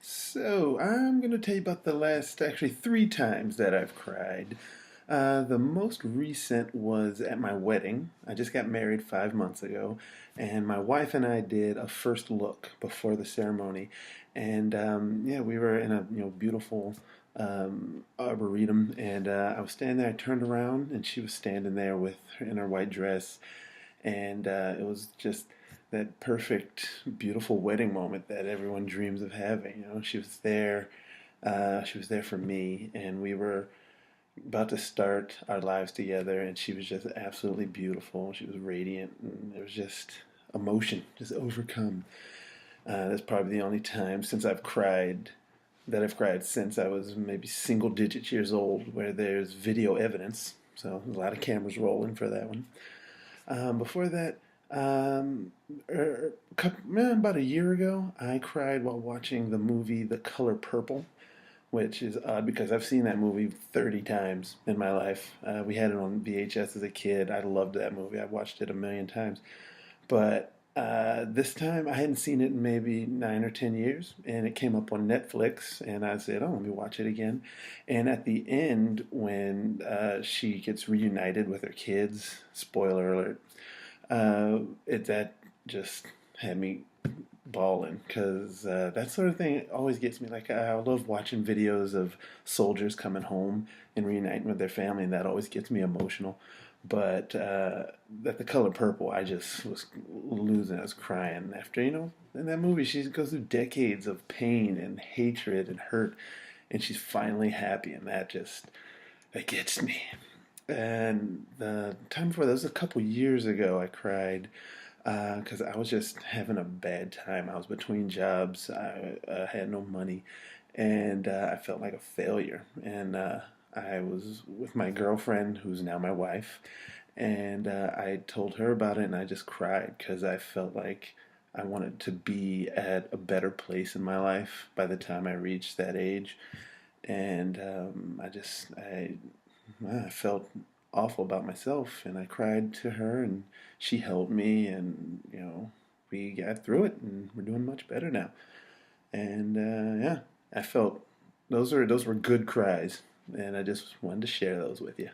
So, I'm going to tell you about the last, actually, three times that I've cried. The most recent was at my wedding. I just got married 5 months ago, and my wife and I did a first look before the ceremony. And yeah, we were in a beautiful arboretum, and I was standing there. I turned around, and she was standing there with her in her white dress, and it was just that perfect, beautiful wedding moment that everyone dreams of having. She was there. She was there for me, and we were about to start our lives together. And she was just absolutely beautiful. She was radiant, and it was just emotion, just overcome. That's probably the only time since I've cried that I've cried since I was maybe single digit years old, where there's video evidence. So a lot of cameras rolling for that one. Before that, about a year ago, I cried while watching the movie The Color Purple, which is odd because I've seen that movie 30 times in my life. We had it on VHS as a kid. I loved that movie. I watched it a million times. But this time I hadn't seen it in maybe 9 or 10 years, and it came up on Netflix, and I said, "Oh, let me watch it again." And at the end, when she gets reunited with her kids, spoiler alert, that just had me bawling because that sort of thing always gets me. Like, I love watching videos of soldiers coming home and reuniting with their family, and that always gets me emotional. But that The Color Purple, I just was losing. I was crying after, in that movie, she goes through decades of pain and hatred and hurt, and she's finally happy, and that gets me. And the time before that was a couple years ago. I cried because I was just having a bad time. I was between jobs. I had no money, and I felt like a failure. And I was with my girlfriend, who's now my wife, and I told her about it, and I just cried because I felt like I wanted to be at a better place in my life by the time I reached that age. And I felt awful about myself, and I cried to her, and she helped me, and we got through it, and we're doing much better now. And yeah, I felt those were good cries, and I just wanted to share those with you.